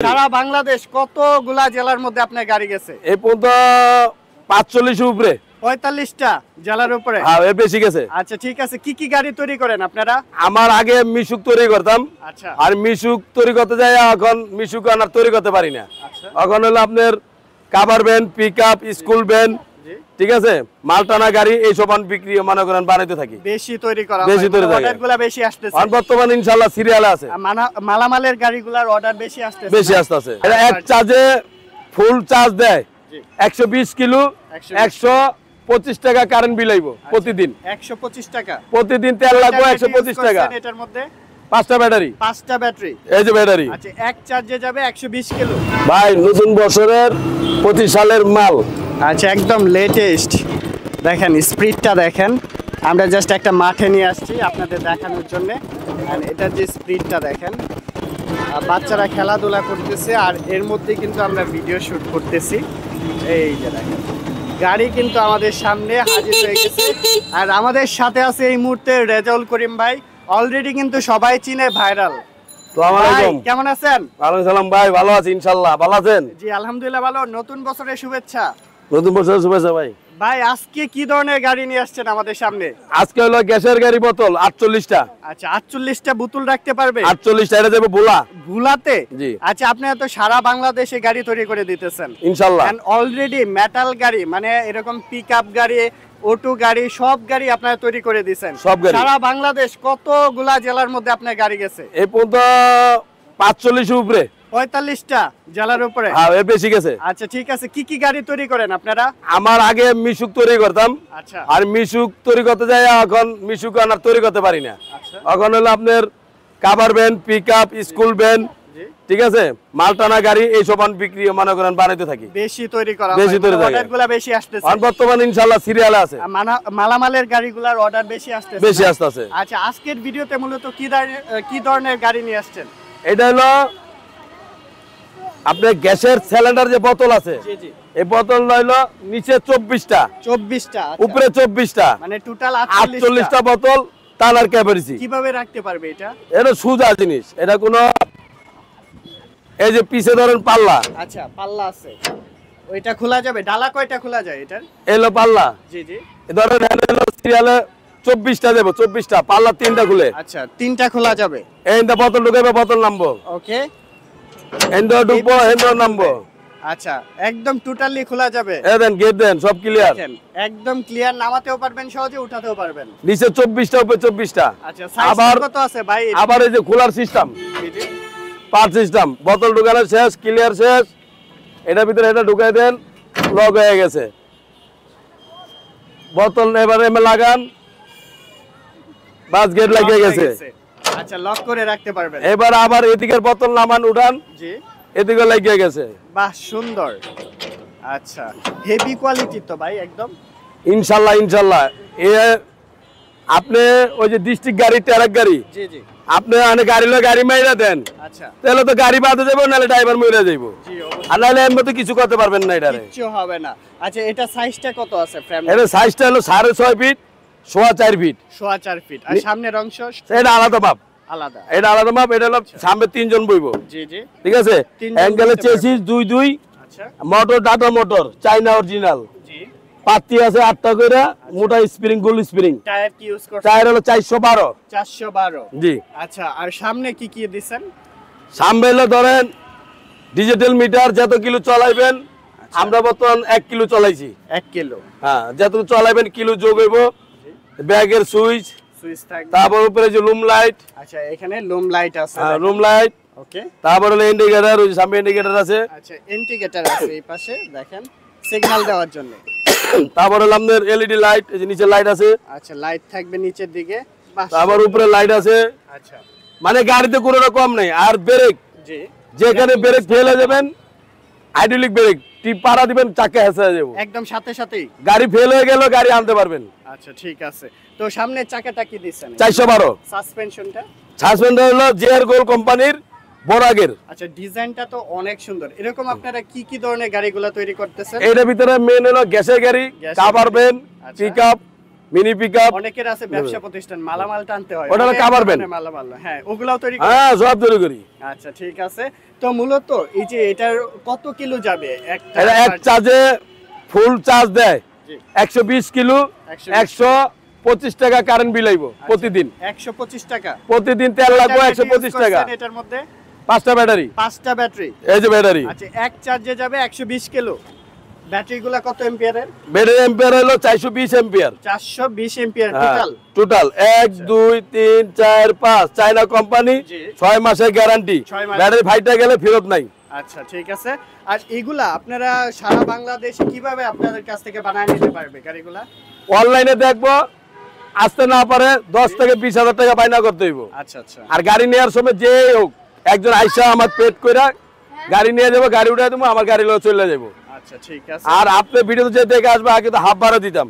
সারা বাংলাদেশ কতগুলা জেলার মধ্যে আপনার গাড়ি গেছে? এই পর্যন্ত 45 উপরে 45টা জেলার উপরে। হ্যাঁ, এর বেশি গেছে। আচ্ছা ঠিক আছে, কি কি গাড়ি তৈরি করেন আপনারা? আমার আগে মিশুক তৈরি করতাম। আচ্ছা। আর মিশুক তৈরি করতে যাই এখন মিশুক আর তৈরি করতে পারি না। আচ্ছা। এখন হলো আপনার cover van, pickup, school van, ঠিক আছে, মালটানা গাড়ি এইসব বিক্রি মনে করেন বানাইতে থাকি। বেশি তৈরি করা বেশি তৈরি থাকে। অর্ডারগুলো বেশি আসতেছে। আর বর্তমানে ইনশাআল্লাহ সিরিয়ালে আছে। মালামালের গাড়িগুলোর অর্ডার বেশি আসতেছে। বেশি আসতেছে। এটা এক চার্জে ফুল চার্জ দেয় 120 কিলো 125 টাকা কারেন্ট বিল আইবো প্রতিদিন। 125 টাকা প্রতিদিন তেল লাগবে 125 টাকা। এটার মধ্যে 5টা ব্যাটারি। 5টা ব্যাটারি। এই যে ব্যাটারি। আচ্ছা, এক চার্জে যাবে 120 কিলো। ভাই নতুন বছরের 25 সালের মাল। আচ্ছা, একদম লেটেস্ট। দেখেন স্পিডটা দেখেন। আমরা জাস্ট একটা মাঠে নিয়ে আসছি আপনাদের দেখানোর জন্য। আর এটার যে স্পিডটা দেখেন, বাচ্চারা খেলাধুলা করতেছে আর এর মধ্যে কিন্তু আমরা ভিডিও শুট করতেছি। এই যে দেখেন গাড়ি কিন্তু আমাদের সামনে হাজির হয়ে গেছে। আর আমাদের সাথে আছে এই মুহূর্তে রেজাউল করিম ভাই। অলরেডি কিন্তু সবাই চিনে, ভাইরাল। আসসালামু আলাইকুম। কেমন আছেন? ওয়ালাইকুম সালাম ভাই, ভালো আছি ইনশাআল্লাহ। ভালো আছেন? জি আলহামদুলিল্লাহ ভালো। নতুন বছরের শুভেচ্ছা। নতুন বছরের শুভেচ্ছা ভাই। ভাই আজকে কি ধরনের গাড়ি নিয়ে আসছেন আমাদের সামনে? আজকে হলো গ্যাসের গাড়ি বোতল 48টা। আচ্ছা, 48টা বোতল রাখতে পারবে? 48টা, এটা যাবে ভোলা। ভুলাতে? জি। আচ্ছা, আপনারা তো সারা বাংলাদেশে গাড়ি তৈরি করে দিতেছেন ইনশাআল্লাহ। এন্ড অলরেডি মেটাল গাড়ি মানে এরকম পিকআপ গাড়ি, অটো গাড়ি, সব গাড়ি আপনারা তৈরি করে দিয়েছেন। সব গাড়ি। সারা বাংলাদেশ কতগুলা জেলার মধ্যে আপনার গাড়ি গেছে? এই পর্যন্ত 45 উপরে 45টা জেলার উপরে। হ্যাঁ, এর বেশি গেছে। আচ্ছা ঠিক আছে, কি কি গাড়ি তৈরি করেন আপনারা? আমার আগে মিশুক তৈরি করতাম। আচ্ছা। আর মিশুক তৈরি করতে যাই এখন মিশুক আর তৈরি করতে পারি না। আচ্ছা। এখন হলো আপনার cover van, pickup, school van, ঠিক আছে, মালটানা গাড়ি এইসব বিক্রি মনে করেন বানাইতে থাকি। বেশি তৈরি করা বেশি তৈরি থাকে। অর্ডারগুলো বেশি আসতেছে। আর বর্তমানে ইনশাআল্লাহ সিরিয়ালে আছে। মালামালের গাড়িগুলোর অর্ডার বেশি আসতেছে। বেশি আসতেছে। আচ্ছা, আজকের ভিডিওতে মূলত কি ধরনের গাড়ি নিয়ে আসছেন? এটা হলো আপনার গ্যাসের সিলিন্ডার যে বোতল আছে, জি জি, এই বোতল হলো নিচে 24টা, 24টা, উপরে 24টা, মানে টোটাল 48টা বোতল টানার ক্যাপাসিটি। কিভাবে রাখতে পারবে এটা? এটা সুজা জিনিস, এটা কোনো এই যে পিছে ধরেন পাল্লা। আচ্ছা, পাল্লা আছে, ওইটা খোলা যাবে? ডালা কয়টা খোলা যায় এটার? এলো পাল্লা। জি জি। ধরেন হলো সিরিয়ালে 24টা দেব, 24টা পাল্লা 3টা খুলে। আচ্ছা, 3টা খোলা যাবে। এইটা বোতল ঢুকাবে, বোতল নামবো। ওকে, এন্ডো ঢুকবো, এন্ডো নামবো। আচ্ছা, একদম টোটালি খোলা যাবে। এই দেন গেট দেন, সব ক্লিয়ার। দেখেন একদম ক্লিয়ার, নামাতেও পারবেন সহজে, উঠাতেও পারবেন। নিচে 24টা, উপরে 24টা। আচ্ছা, সাইজ কত আছে ভাই? আবার এই যে খোলার সিস্টেম, জি জি, পার সিস্টেম, বোতল ঢুকানো শেষ, ক্লিয়ার শেষ। এটা ভিতরে এটা ঢুকাই দেন, লক হয়ে গেছে। বোতল এবারে লাগান, বাস গেট লাগিয়ে গেছে। আচ্ছা, লক করে রাখতে পারবেন। এবার আবার এদিকের বোতল নামান, উঠান, জি, এদিকে লাগিয়ে গেছে। বাহ, সুন্দর। আচ্ছা, হেভি কোয়ালিটি তো ভাই একদম। ইনশাআল্লাহ ইনশাআল্লাহ। এ আপনি ওই যে ডিস্ট্রিক্ট গাড়ি, ট্রাক গাড়ি, জি জি, আপনি অনেক গাড়ি লো গাড়ি মাইরা দেন, আচ্ছা, তাহলে তো গাড়ি বাদে যাবো, নাহলে ড্রাইভার মরে যাইবো। জি অবশ্যই, আর নাহলে এর মধ্যে কিছু করতে পারবেন না, এটারে কিচ্ছু হবে না। আচ্ছা, এটা সাইজটা কত আছে? ফ্রেম এর সাইজটা হলো 6.5 ফিট, 4.5 ফিট। 4.5 ফিট। আর সামনের অংশ এটা আলাদা মাপ, আলাদা। এটা আলাদা মাপ। এটা হলো সামনে 3 জন বইবো, জি জি, ঠিক আছে। তিনজন অ্যাঙ্গেলে বসতে পারবে। চেসিস 2 আচ্ছা, মোটর টাটা মোটর, চাইনা অরিজিনাল। জি। পাতি আছে 8টা করে, মোটা স্প্রিং, গোল স্প্রিং। টায়ার কি ইউজ করছেন? টায়ার হলো 412। 412। জি। আচ্ছা, আর সামনে কি কি দিবেন? সামনে হলো ধরেন ডিজিটাল মিটার, যত কিলো চালাইবেন। আমরা বর্তমান 1 কিলো চালাইছি। 1 কিলো। হ্যাঁ, যত চালাইবেন কিলো যোগ হইব। ব্যাগের সুইচ, সুইচ থাকবে। তারপর উপরে যে লুম লাইট। আচ্ছা, এখানে লুম লাইট আছে। লুম লাইট। ওকে। তারপর হলো ইন্ডিকেটর, ওই যে সামনে ইন্ডিকেটর আছে। আচ্ছা, ইন্ডিকেটর আছে এই পাশে দেখেন, সিগন্যাল দেওয়ার জন্য। তারপর হলো আমাদের এলইডি লাইট, এই যে নিচে লাইট আছে। আচ্ছা, লাইট থাকবে নিচের দিকে। বাহ, তারপর উপরে লাইট আছে। আচ্ছা, মানে গাড়িতে কোনো রকম নেই। আর ব্রেক, জি, যেখানে ব্রেক ফেল হয়ে যাবেন, হাইড্রোলিক ব্রেক টিপ পাড়া দিবেন, চাকা হেসে যাবো। একদম সাথে সাথেই গাড়ি ফেল হয়ে গেল, গাড়ি আনতে পারবেন। আচ্ছা ঠিক আছে। তো সামনের চাকাটা কি দিচ্ছেন? 412। সাসপেনশনটা? সাসপেন্ডার হলো জেআর গোল কোম্পানির, বড়াগের। আচ্ছা, ডিজাইনটা তো অনেক সুন্দর। এরকম আপনারা কি কি ধরনের গাড়িগুলো তৈরি করতেছেন? এর ভিতরে মেন হলো গ্যাসের গাড়ি, cover van, pickup, mini pickup, অনেকের আছে ব্যবসা প্রতিষ্ঠান, মালামাল টানতে হয়, ওটা কাভার ভ্যান, মালামাল, হ্যাঁ ওগুলাও তৈরি করেন? হ্যাঁ সব তৈরি করি। আচ্ছা ঠিক আছে। তো মূলত এই যে এটার কত কিলো যাবে একটা? এটা এক চার্জে ফুল চার্জ দেয় 120 কিলো, 125 টাকা কারেন্ট বিল আইবো প্রতিদিন। 125 টাকা প্রতিদিন তেল লাগবে 125 টাকা। এটার মধ্যে 5টা ব্যাটারি, 5টা ব্যাটারি, এই যে ব্যাটারি। আচ্ছা এক চার্জে যাবে 120 কিলো। ব্যাটারিগুলো কত এম্পিয়ারের? ব্যাটারি এম্পিয়ার হলো 420 ampere. 420 ampere total. Total 1 2 3 4 5 China company, 6 মাসের গ্যারান্টি। ব্যাটারি ফাইটা গেলে ফেরত নাই। আচ্ছা ঠিক আছে। আর এগুলা আপনারা সারা বাংলাদেশে কিভাবে আপনাদের কাছ থেকে বানায় নিতে পারবে গাড়িগুলা? অনলাইনে দেখবো, আসতে না পারে 10 থেকে 20,000 টাকা বাইনা করতে হইব। আচ্ছা আচ্ছা। আর গাড়ি নেওয়ার সময় যে হোক একজন আইসা আমার পেট কইরা গাড়ি নিয়ে যাবো, গাড়ি উঠাই দেবো, আমার গাড়ি লয়ে চলে যাবো। আচ্ছা ঠিক আছে। আর আপনি ভিডিও যে দেখে আসবে, আগে তো হাফ ভাড়া দিতাম,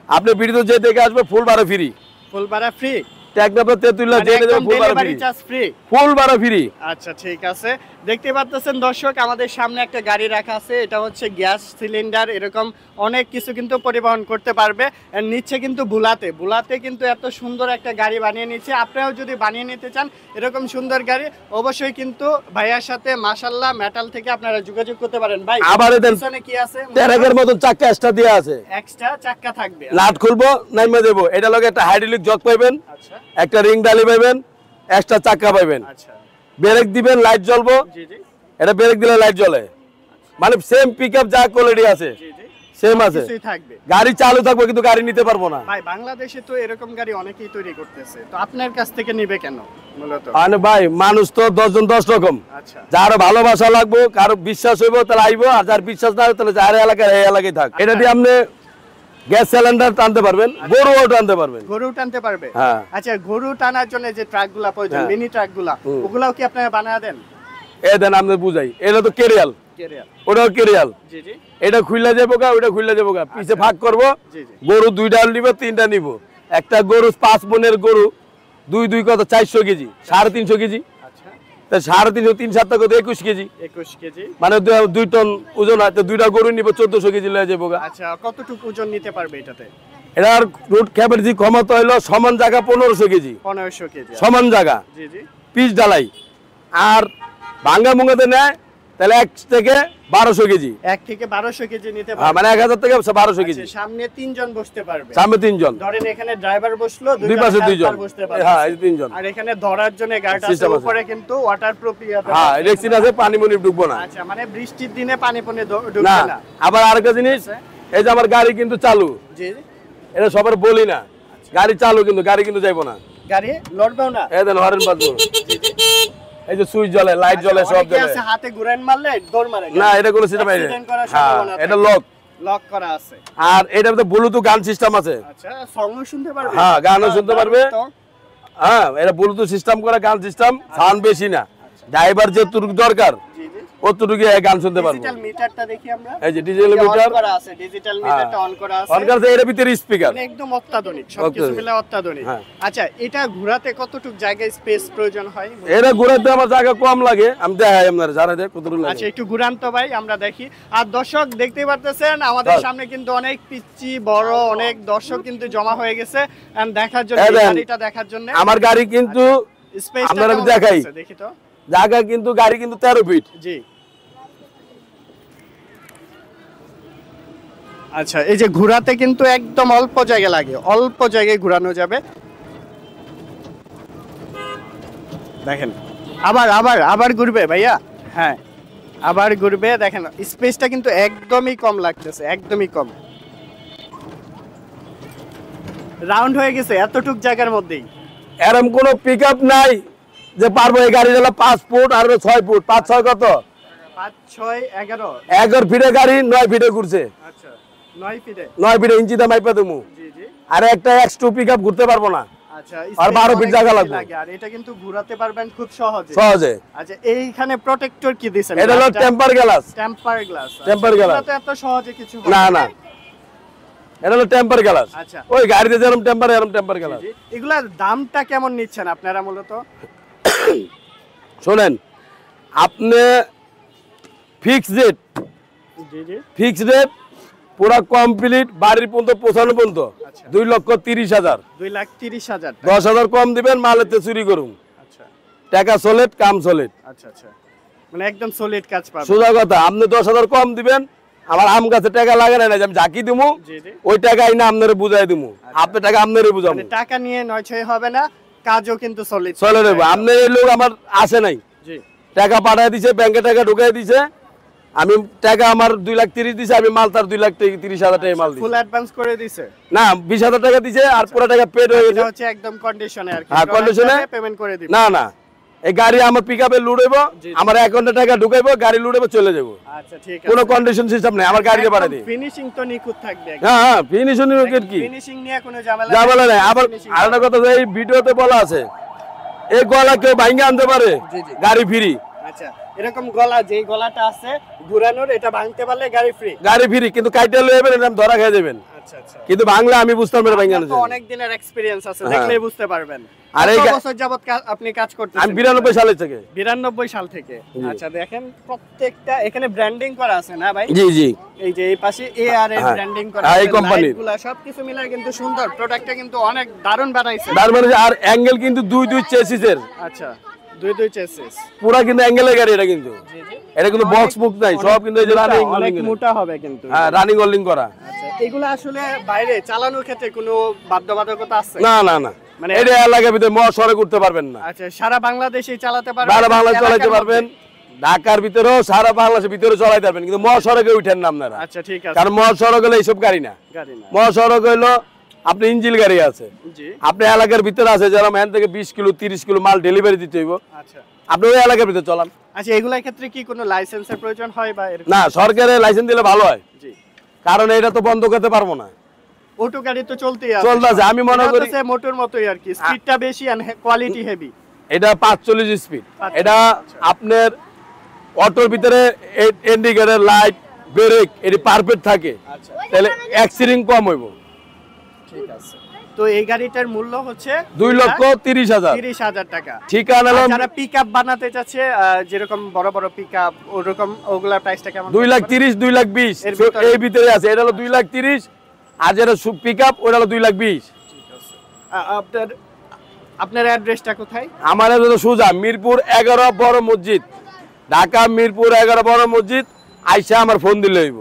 আপনি ভিডিও যে দেখে আসবে ফুল ভাড়া ফ্রি। ফুল ভাড়া ফ্রি? টেকনাফ তেতুল্লাহ যে নেবে ফুল ভাড়া ফ্রি। ফুল ভাড়া ফ্রি। আচ্ছা ঠিক আছে। দেখতে পাচ্ছেন দর্শক, আমাদের সামনে একটা গাড়ি রাখা আছে, এটা হচ্ছে গ্যাস সিলিন্ডার, এরকম অনেক কিছু কিন্তু পরিবহন করতে পারবে। এর নিচে কিন্তু বুলাতে কিন্তু এত সুন্দর একটা গাড়ি বানিয়ে নিচ্ছে। আপনারাও যদি বানিয়ে নিতে চান এরকম সুন্দর গাড়ি, অবশ্যই কিন্তু ভাইয়ার সাথে মাশাআল্লাহ মেটাল থেকে আপনারা যোগাযোগ করতে পারেন। ভাই আবার পিছনে কি আছে? ট্রাকের মতন চাক্কা এক্সট্রা দেয়া আছে, এক্সট্রা চাক্কা থাকবে। লাট খুলবো, নাইমা দেবো। এটা লগে একটা হাইড্রোলিক জক পাইবেন, আচ্ছা একটা রিং ডালি পাইবেন, এক্সট্রা চাক্কা পাইবেন। আচ্ছা ব্রেক দিবেন, লাইট জ্বলবো। জি জি। এটা ব্রেক দিলে লাইট জ্বলে, মানে সেম পিকআপ যা কোয়ালিটি আছে জি জি সেম আছে। কিছুই থাকবে। গাড়ি চালু থাকবে কিন্তু গাড়ি নিতে পারবো না। ভাই বাংলাদেশে তো এরকম গাড়ি অনেকেই তৈরি করতেছে, তো আপনার কাছ থেকে নিবে কেন মূলত? মানে ভাই মানুষ তো 10 জন 10 রকম। আচ্ছা যার ভালোবাসা লাগবে, কারো বিশ্বাস হইব তাহলে আইবো, আর যার বিশ্বাস না হয় তাহলে যার এলাকায় এই এলাকায় থাক। এটা দিয়ে আপনি গ্যাস সিলিন্ডার টানতে পারবেন, গরুও টানতে পারবেন। গরু টানতে পারবে? হ্যাঁ। আচ্ছা গরু টানার জন্য যে ট্রাকগুলা প্রয়োজন, মিনি ট্রাকগুলা, ওগুলাও কি আপনারা বানায় দেন? এ দেন আপনি বুঝাই, এটা তো কেরিয়াল, ওটাও কেরিয়াল। জি জি। এটা খুইলা যাবো গা, ওটা খুইলা যাবো গা, পিছে ভাগ করবো। জি জি। গরু 2টা নিব, 3টা নিব। একটা গরু 5 মনের গরু, 2 কত 400 কেজি, 350 কেজি। আচ্ছা তা 350 3 7 কত 21 কেজি, 21 কেজি, মানে 2 টন ওজন হয়। তো 2টা গরু নিব, 1400 কেজি লয়ে যাবো গা। আচ্ছা কতটুকু ওজন নিতে পারবে এটাতে? এটার রুট ক্যাপাসিটি ক্ষমতা হলো সমান জায়গা 1500 কেজি, 1500 কেজি। সমান জায়গা। জি জি। পিচ ঢালাই। আর ভাঙ্গা মুঙ্গাতে নেয় তাহলে 1 থেকে 1200 কেজি, 1 থেকে 1200 কেজি নিতে পারবে। মানে 1000 থেকে 1200 কেজি। আচ্ছা, সামনে 3 জন বসতে পারবে। সামনে 3 জন, ধরেন এখানে ড্রাইভার বসলো, দুই পাশে 2 জন বসতে পারবে। হ্যাঁ, এই 3 জন। আর এখানে ধরার জন্য গাড়িটা আছে, System আছে। উপরে কিন্তু ওয়াটারপ্রুফ ইয়াতে। হ্যাঁ, ইলেকট্রিক আছে, পানি মনি ডুববো না। আচ্ছা মানে বৃষ্টির দিনে পানি পনে না। ঢুকবে না। আবার আরেকটা জিনিস, এই যে আমার গাড়ি কিন্তু চালু, জি জি। এটা সবার বলি না, গাড়ি চালু কিন্তু গাড়ি কিন্তু যাইবো না। গাড়ি লড়বেও না। এই দেন হরেন বাজবো, এই যে সুইচ জ্বলে, লাইট জ্বলে, সব অনেকে জ্বলে। আছে হাতে ঘুরান মারলে দৌড় মারে। না, এটা কোনো সিস্টেম নাই। Accident করার হ্যাঁ, সম্ভাবনা এটা থাকে। লক। লক করা আছে। আর এটার মধ্যে ব্লুটুথ গান সিস্টেম আছে। আচ্ছা সংও শুনতে পারবে? হ্যাঁ, গানও শুনতে পারবে। তো হ্যাঁ, এটা ব্লুটুথ সিস্টেম করা গান সিস্টেম, সাউন্ড বেশি না। ড্রাইভার যেটুকু দরকার জি জি। অতটুকু গান শুনতে পারবো। ডিজিটাল মিটারটা দেখি আমরা। এই যে ডিজিটাল অন মিটার করা আছে, ডিজিটাল মিটারটা অন করা আছে। অন করতে এর ভিতরে স্পিকার, মানে একদম অত্যাধুনিক, সবকিছু মিলে অত্যাধুনিক। হ্যাঁ। আচ্ছা এটা ঘোরাতে কতটুক জায়গায় স্পেস প্রয়োজন হয়? এরা ঘুরাতে আমার জায়গা কম লাগে, আমি দেখাই আপনারা জানা দেয় কতটুকু লাগে। আচ্ছা একটু ঘুরান তো ভাই, আমরা দেখি। আর দর্শক দেখতেই পারতেছেন আমাদের সামনে কিন্তু অনেক পিচ্চি বড় অনেক দর্শক কিন্তু জমা হয়ে গেছে and দেখার জন্য, এই গাড়িটা দেখার জন্য। আমার গাড়ি কিন্তু স্পেসটা আপনারা কেমন দেখাই, লাগছে? দেখি তো জায়গা কিন্তু গাড়ি কিন্তু 13 ফিট। জি। আচ্ছা এই যে ঘোরাতে কিন্তু একদম অল্প জায়গা লাগে, অল্প জায়গায় ঘোরানো যাবে। দেখেন আবার আবার আবার ঘুরবে ভাইয়া। হ্যাঁ আবার ঘুরবে, দেখেন স্পেসটা কিন্তু একদমই কম লাগতেছে, একদমই কম। রাউন্ড হয়ে গেছে এতটুক জায়গার মধ্যেই। এরকম কোনো পিকআপ নাই যে পারবো এই গাড়ি হলো 5 ফুট আর 6 ফুট, 5 6 কত 5 6 11 11 ফিটের গাড়ি 9 ফিটে ঘুরছে। আচ্ছা 9 ফিটে, 9 ফিটে ইঞ্চিতে মাইপা দেবো। জি জি। আর একটা X2 পিকআপ ঘুরতে পারবো না। আচ্ছা আর 12 ফিট জায়গা লাগবে। আর এটা কিন্তু ঘোরাতে পারবেন খুব সহজে। সহজে। আচ্ছা এইখানে প্রোটেক্টর কি দিবেন? এটা হলো temper glass. Temper glass. Temper glass এটা তো এত সহজে কিছু হবে না না, এটা হলো টেম্পার গ্লাস। আচ্ছা ওই গাড়িতে যেরকম টেম্পার এরকম টেম্পার গ্লাস। এগুলার দামটা কেমন নিচ্ছেন আপনারা মূলত? শোনেন, আপনি ফিক্সড রেট, জি জি। ফিক্সড রেট পুরা কমপ্লিট বাড়ির পর্যন্ত পৌঁছানো পর্যন্ত 2,30,000। 2,30,000 টাকা। 10,000 কম দিবেন, মালেতে চুরি করুন। আচ্ছা টাকা সলিড, কাম সলিড। আচ্ছা আচ্ছা, মানে একদম সলিড কাজ পাবেন। সোজা কথা, আপনি 10,000 কম দিবেন, আমার আম গাছে টাকা লাগে না, যে আমি ঝাঁকি দিমু জি জি, ওই টাকা আইনা আপনারে বুঝাই দিমু, আপনি টাকা আপনারে বুঝাবো। মানে টাকা নিয়ে নয় ছয় হবে না, কাজও কিন্তু সলিড চলে নেবো। আপনি এই লোক আমার আসে নাই, জি। টাকা পাঠায় দিছে, ব্যাংকে টাকা ঢুকাই দিছে, আমি টাকা আমার 2,30,000 দিছে, আমি মাল তার 2,30,000 টাকা মাল দিছি। ফুল অ্যাডভান্স করে দিছে না, 20,000 টাকা দিছে, আর পুরো টাকা পেড হয়ে এটা গেছে। হচ্ছে একদম কন্ডিশনে আর কি, হ্যাঁ, কন্ডিশনে পেমেন্ট করে দিবেন। না না, এই গাড়ি আমার পিকআপে লোড হইব, জি, জি। আমার অ্যাকাউন্টে টাকা ঢুকাইবো, গাড়ি লোড হইব, চলে যাবো। আচ্ছা ঠিক আছে, কোনো কন্ডিশন সিস্টেম নাই, আমার গাড়িতে পাঠিয়ে দিই। ফিনিশিং তো নিখুঁত থাকবে, হ্যাঁ হ্যাঁ, ফিনিশিং কি ফিনিশিং নিয়ে কোনো ঝামেলা ঝামেলা নাই। আবার finishing আরেকটা কথা, এই ভিডিওতে বলা আছে এই গলা কেউ ভাঙে আনতে পারে, জি, জি। গাড়ি ফ্রি। আচ্ছা, এরকম গলা, যেই গলাটা আছে ঘুরানোর, এটা ভাঙতে পারলে গাড়ি ফ্রি। গাড়ি ফ্রি, কিন্তু কাইটা লয়ে যাবেন, এটা ধরা খেয়ে যাবেন। আচ্ছা আচ্ছা, কিন্তু বাংলা আমি বুঝতাম না ভাঙে আপনার তো আনছে। অনেক দিনের এক্সপেরিয়েন্স আছে, হ্যাঁ। দেখলেই বুঝতে পারবেন। আর এই কত বছর যাবত আপনি কাজ করতেছেন? আমি 92 সালে থেকে। 92 সাল থেকে। জি। আচ্ছা, দেখেন প্রত্যেকটা এখানে ব্র্যান্ডিং করা আছে না ভাই? জি জি, এই যে এই পাশে এআর এর হ্যাঁ। ব্র্যান্ডিং করা হ্যাঁ, আছে, এই কোম্পানির। লাইটগুলা সবকিছু মিলে কিন্তু সুন্দর, প্রোডাক্টটা কিন্তু অনেক দারুণ বানাইছে। তার মানে আর অ্যাঙ্গেল কিন্তু দুই চেসিসের, আচ্ছা, দুই চেসিস। পুরা কিন্তু অ্যাঙ্গেলের গাড়ি এটা কিন্তু। জি জি, এটা কিন্তু বক্স মুখ নাই, সব কিন্তু এই যে রানিং অনেক হোল্ডিং। মোটা হবে কিন্তু। হ্যাঁ, রানিং হোল্ডিং করা। আচ্ছা, এগুলো আসলে বাইরে চালানোর ক্ষেত্রে কোনো বাধ্যবাধকতা আছে? না না না, মানে এটা এলাকার ভিতরে মহাসড়ক করতে পারবেন না। আচ্ছা, সারা বাংলাদেশে চালাতে পারবেন? সারা বাংলাদেশ এলাকার চালাতে মধ্যে? পারবেন, ঢাকার ভিতরেও সারা বাংলাদেশের ভিতরে চালাতে পারবেন, কিন্তু মহাসড়কে উঠেন না আপনারা। আচ্ছা ঠিক আছে, কারণ মহাসড়ক হলে এইসব গাড়ি না। গাড়ি না। মহাসড়ক হইলো আপনি ইঞ্জিল গাড়ি আছে, জি, আপনি এলাকার ভিতরে আছে, যেরকম এখান থেকে 20 কিলো 30 কিলো মাল ডেলিভারি দিতে হইব, আচ্ছা আপনি ওই এলাকার ভিতরে চলান। আচ্ছা, এগুলোর ক্ষেত্রে কি কোনো লাইসেন্সের প্রয়োজন হয় বা এরকম? না, সরকারের লাইসেন্স দিলে ভালো হয়, জি, কারণ এটা তো বন্ধ করতে পারবো না। অটো গাড়ি তো চলতেই আছে। চলতেছে, আমি মনে এটা করি হচ্ছে মোটর মতোই আর কি, স্পিডটা বেশি আর কোয়ালিটি হেভি। এটা 45 স্পিড। আচ্ছা, এটা আপনার অটোর ভিতরে ইন্ডিকেটর, লাইট, ব্রেক এটি পারফেক্ট থাকে, আচ্ছা তাহলে অ্যাক্সিডেন্ট কম হইব। ঠিক আছে, তো এই গাড়িটার মূল্য হচ্ছে 2,30,000। 30,000 টাকা। ঠিকানা হলো আর যারা পিকআপ বানাতে চাচ্ছে, যেরকম বড় বড় পিকআপ, ওরকম ওগুলা প্রাইসটা কেমন? 2,30,000 2,20,000 এর ভিতরে? এই ভিতরে আছে। এটা হলো 2,30,000, আর যেটা পিক আপ ওটা হলো 2,20,000। ঠিক আছে। আপনার অ্যাড্রেসটা কোথায়? আমার হলো সোজা মিরপুর 11 বড় মসজিদ, ঢাকা মিরপুর 11 বড় মসজিদ, আইসা আমার ফোন দিলে হইব।